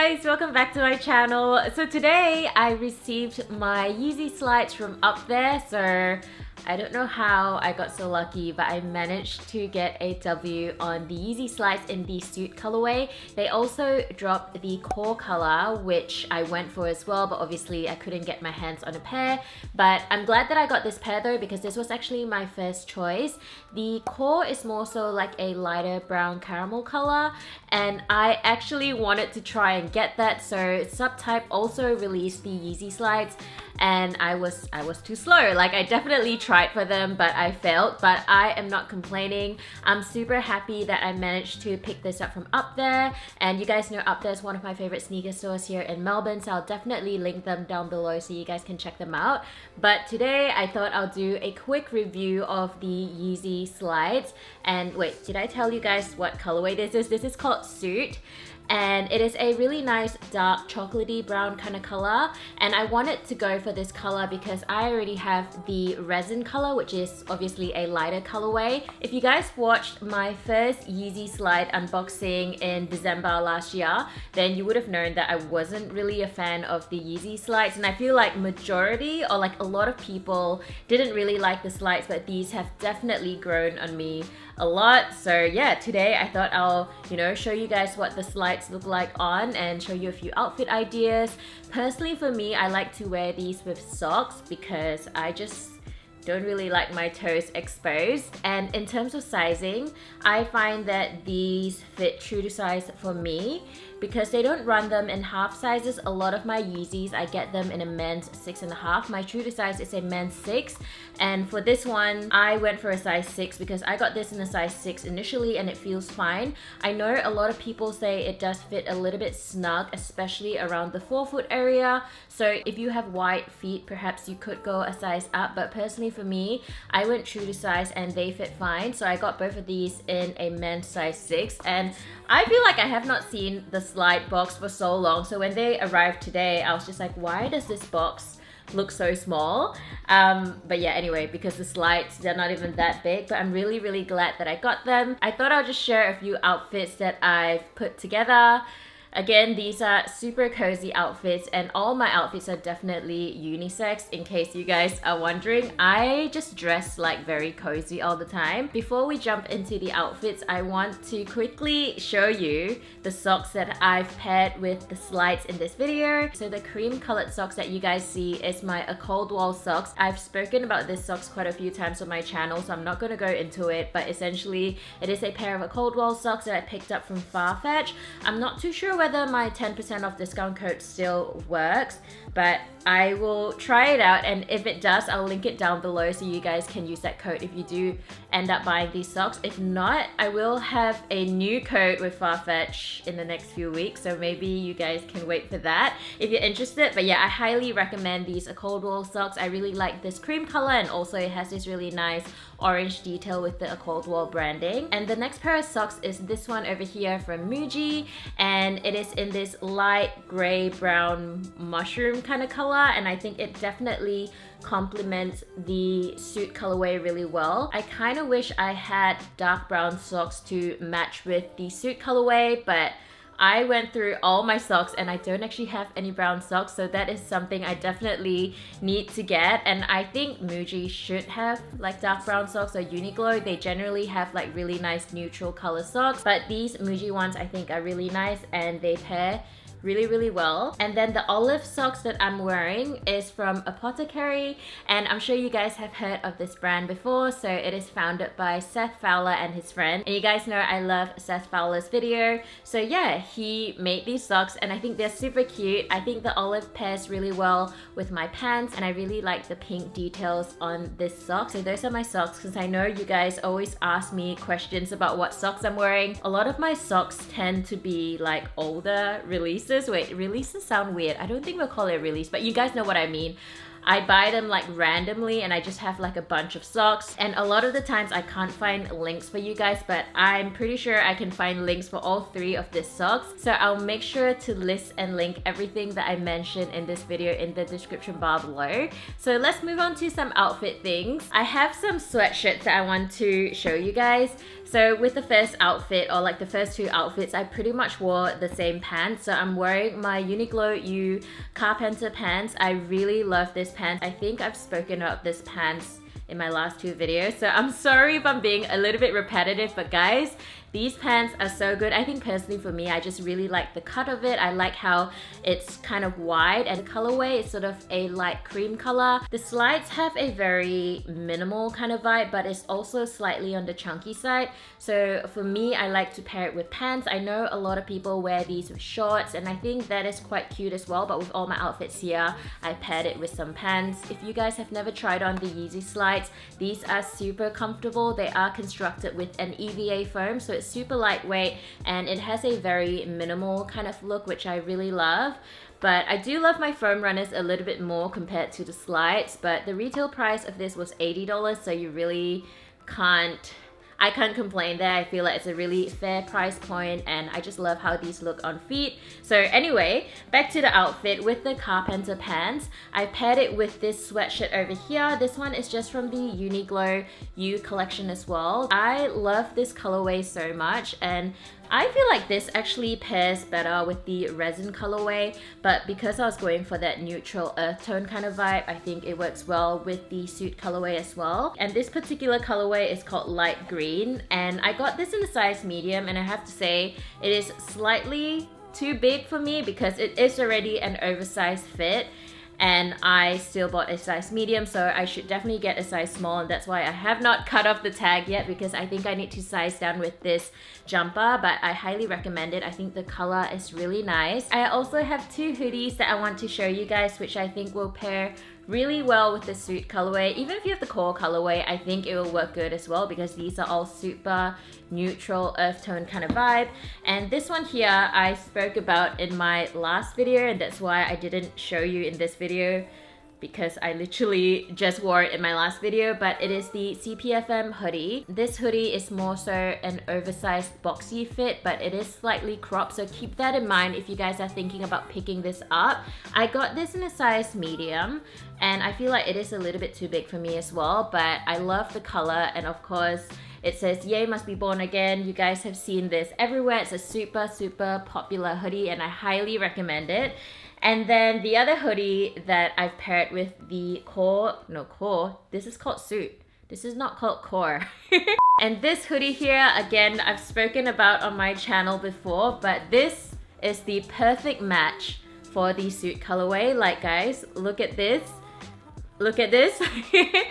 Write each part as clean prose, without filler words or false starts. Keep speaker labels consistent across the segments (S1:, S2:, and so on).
S1: guys, welcome back to my channel. So today I received my Yeezy slides from up there. So I don't know how I got so lucky, but I managed to get a W on the Yeezy slides in the SOOT colorway. They also dropped the core color, which I went for as well, but obviously I couldn't get my hands on a pair. But I'm glad that I got this pair though, because this was actually my first choice. The core is more so like a lighter brown caramel color, and I actually wanted to try and get that. So Subtype also released the Yeezy slides, and I was too slow. Like, I definitely tried for them, but I failed. But I am not complaining. I'm super happy that I managed to pick this up from Up There, and you guys know Up There is one of my favorite sneaker stores here in Melbourne, so I'll definitely link them down below so you guys can check them out. But today I thought I'll do a quick review of the Yeezy slides. And wait, did I tell you guys what colorway this is? This is called SOOT, and it is a really nice dark chocolatey brown kind of color, and I wanted to go for this color because I already have the resin color, which is obviously a lighter colorway. If you guys watched my first Yeezy slide unboxing in December last year, then you would have known that I wasn't really a fan of the Yeezy slides, and I feel like majority or like a lot of people didn't really like the slides, but these have definitely grown on me a lot. So yeah, today I thought I'll, show you guys what the slides look like on and show you a few outfit ideas. Personally for me, I like to wear these with socks because I just don't really like my toes exposed. And in terms of sizing, I find that these fit true to size for me because they don't run them in half sizes. A lot of my Yeezys, I get them in a men's 6.5. My true to size is a men's 6. And for this one, I went for a size 6 because I got this in a size 6 initially and it feels fine. I know a lot of people say it does fit a little bit snug, especially around the forefoot area. So if you have wide feet, perhaps you could go a size up. But personally for me, I went true to size and they fit fine. So I got both of these in a men's size 6. And I feel like I have not seen the slide box for so long. So when they arrived today, I was just like, why does this box look so small? But yeah, anyway, because the slides, they're not even that big, but I'm really glad that I got them. I thought I'll just share a few outfits that I've put together. Again, these are super cozy outfits, and all my outfits are definitely unisex, in case you guys are wondering. I just dress like very cozy all the time. Before we jump into the outfits, I want to quickly show you the socks that I've paired with the slides in this video. So the cream colored socks that you guys see is my A Cold Wall socks. I've spoken about this socks quite a few times on my channel, so I'm not going to go into it, but essentially it is a pair of A Cold Wall socks that I picked up from Farfetch. I'm not too sure whether my 10% off discount code still works, but I will try it out, and if it does, I'll link it down below so you guys can use that code if you do end up buying these socks. If not, I will have a new code with Farfetch in the next few weeks, so maybe you guys can wait for that if you're interested. But yeah, I highly recommend these A Cold Wall socks. I really like this cream color, and also it has this really nice orange detail with the A Cold Wall branding. And the next pair of socks is this one over here from Muji, and it is in this light gray brown mushroom kind of color, and I think it definitely complements the SOOT colorway really well. I kind of wish I had dark brown socks to match with the SOOT colorway, but I went through all my socks and I don't actually have any brown socks, so that is something I definitely need to get. And I think Muji should have like dark brown socks, or Uniqlo. They generally have like really nice neutral color socks, but these Muji ones I think are really nice and they pair really well. And then the olive socks that I'm wearing is from Apothecary, and I'm sure you guys have heard of this brand before. So it is founded by Seth Fowler and his friend, and you guys know I love Seth Fowler's video. So yeah, he made these socks and I think they're super cute. I think the olive pairs really well with my pants, and I really like the pink details on this sock. So those are my socks, because I know you guys always ask me questions about what socks I'm wearing. A lot of my socks tend to be like older releases. Wait, releases sound weird. I don't think we'll call it a release, but you guys know what I mean. I buy them like randomly and I just have like a bunch of socks, and a lot of the times I can't find links for you guys, but I'm pretty sure I can find links for all 3 of these socks. So I'll make sure to list and link everything that I mentioned in this video in the description bar below. So let's move on to some outfit things. I have some sweatshirts that I want to show you guys. So with the first outfit, or like the first 2 outfits, I pretty much wore the same pants. So I'm wearing my Uniqlo U Carpenter pants. I really love this pants. I think I've spoken about this pants in my last 2 videos, so I'm sorry if I'm being a little bit repetitive, but guys, these pants are so good. I think personally for me, I just really like the cut of it. I like how it's kind of wide, and the colorway is sort of a light cream color. The slides have a very minimal kind of vibe, but it's also slightly on the chunky side. So for me, I like to pair it with pants. I know a lot of people wear these with shorts, and I think that is quite cute as well, but with all my outfits here, I paired it with some pants. If you guys have never tried on the Yeezy slides, these are super comfortable. They are constructed with an EVA foam, so it's super lightweight and it has a very minimal kind of look, which I really love. But I do love my foam runners a little bit more compared to the slides, but the retail price of this was $80, so you really I can't complain there. I feel like it's a really fair price point, and I just love how these look on feet. So anyway, back to the outfit with the Carpenter pants. I paired it with this sweatshirt over here. This one is just from the Uniqlo U collection as well. I love this colorway so much, and I feel like this actually pairs better with the resin colorway, but because I was going for that neutral earth tone kind of vibe, I think it works well with the SOOT colorway as well. And this particular colorway is called light green, and I got this in a size medium, and I have to say it is slightly too big for me because it is already an oversized fit, and I still bought a size medium, so I should definitely get a size small, and that's why I have not cut off the tag yet, because I think I need to size down with this jumper, but I highly recommend it. I think the color is really nice. I also have 2 hoodies that I want to show you guys, which I think will pair really well with the SOOT colorway. Even if you have the core colorway, I think it will work good as well, because these are all super neutral earth tone kind of vibe. And this one here I spoke about in my last video, and that's why I didn't show you in this video, because I literally just wore it in my last video, but it is the CPFM hoodie. This hoodie is more so an oversized boxy fit, but it is slightly cropped, so keep that in mind if you guys are thinking about picking this up. I got this in a size medium, and I feel like it is a little bit too big for me as well, but I love the color, and of course it says "Yay, must be born again." You guys have seen this everywhere. It's a super popular hoodie, and I highly recommend it. And then the other hoodie that I've paired with the core, this is called SOOT. This is not called core. And this hoodie here, again, I've spoken about on my channel before, but this is the perfect match for the SOOT colorway. Like guys, look at this. Look at this.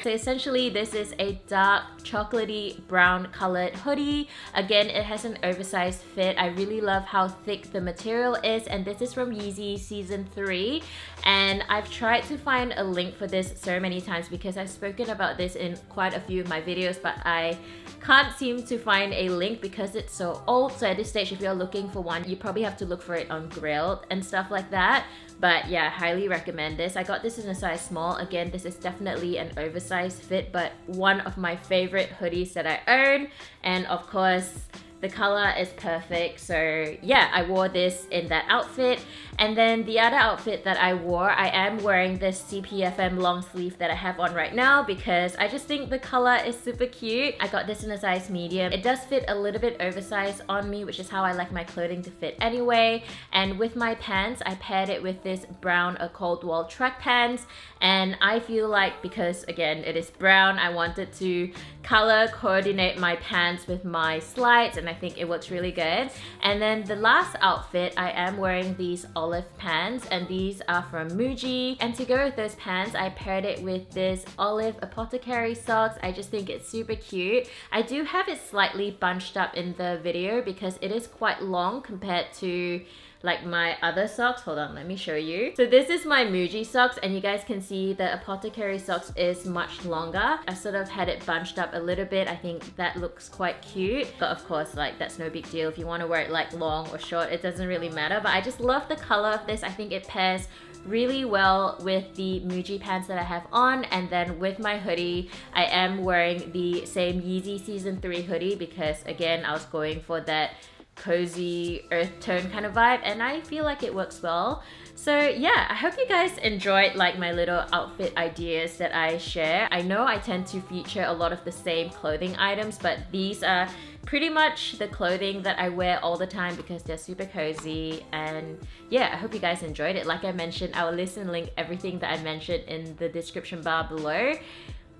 S1: So essentially this is a dark chocolatey brown colored hoodie. Again, it has an oversized fit. I really love how thick the material is, and this is from Yeezy season 3, and I've tried to find a link for this so many times because I've spoken about this in quite a few of my videos, but I can't seem to find a link because it's so old. So at this stage, if you're looking for one, you probably have to look for it on Grailed and stuff like that. But yeah, highly recommend this. I got this in a size small. Again, this is definitely an oversized fit, but one of my favorite hoodies that I own. And of course, the color is perfect. So yeah, I wore this in that outfit. And then the other outfit that I wore, I am wearing this CPFM long sleeve that I have on right now because I just think the color is super cute. I got this in a size medium. It does fit a little bit oversized on me, which is how I like my clothing to fit anyway. And with my pants, I paired it with this brown cold wall track pants. And I feel like, because again, it is brown, I wanted to color coordinate my pants with my slides, and I think it works really good. And then the last outfit, I am wearing these olive pants, and these are from Muji. And to go with those pants, I paired it with this olive apothecary socks. I just think it's super cute. I do have it slightly bunched up in the video because it is quite long compared to like my other socks. Hold on, let me show you. So this is my Muji socks, and you guys can see the apothecary socks is much longer. I sort of had it bunched up a little bit. I think that looks quite cute, but of course, like, that's no big deal. If you want to wear it like long or short, it doesn't really matter. But I just love the color of this. I think it pairs really well with the Muji pants that I have on, and then with my hoodie I am wearing the same Yeezy season 3 hoodie because again I was going for that cozy earth tone kind of vibe, and I feel like it works well. So yeah, I hope you guys enjoyed like my little outfit ideas that I share. I know I tend to feature a lot of the same clothing items, but these are pretty much the clothing that I wear all the time because they're super cozy. And yeah, I hope you guys enjoyed it. Like I mentioned, I will list and link everything that I mentioned in the description bar below.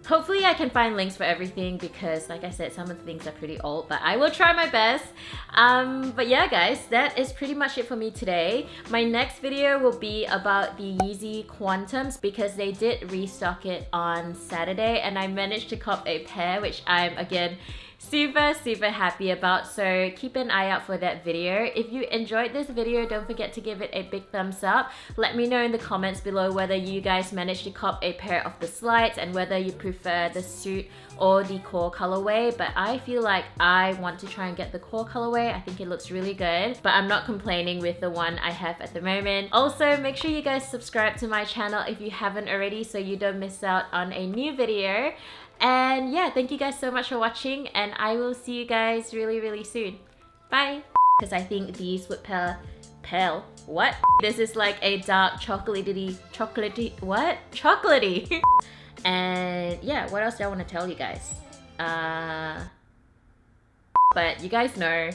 S1: Hopefully I can find links for everything because like I said, some of the things are pretty old, but I will try my best. But yeah guys, that is pretty much it for me today. My next video will be about the Yeezy Quantums because they did restock it on Saturday and I managed to cop a pair, which I'm again super happy about, so keep an eye out for that video. If you enjoyed this video, don't forget to give it a big thumbs up. Let me know in the comments below whether you guys managed to cop a pair of the slides and whether you prefer the suit or the core colorway. But I feel like I want to try and get the core colorway. I think it looks really good, but I'm not complaining with the one I have at the moment. Also, make sure you guys subscribe to my channel if you haven't already so you don't miss out on a new video. And yeah, thank you guys so much for watching, and I will see you guys really soon. Bye! Because I think these would pale. What? This is like a dark chocolatey, what? Chocolatey! And yeah, what else do I want to tell you guys? But you guys know,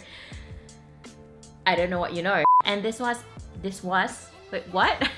S1: I don't know what you know. And this was, wait, what?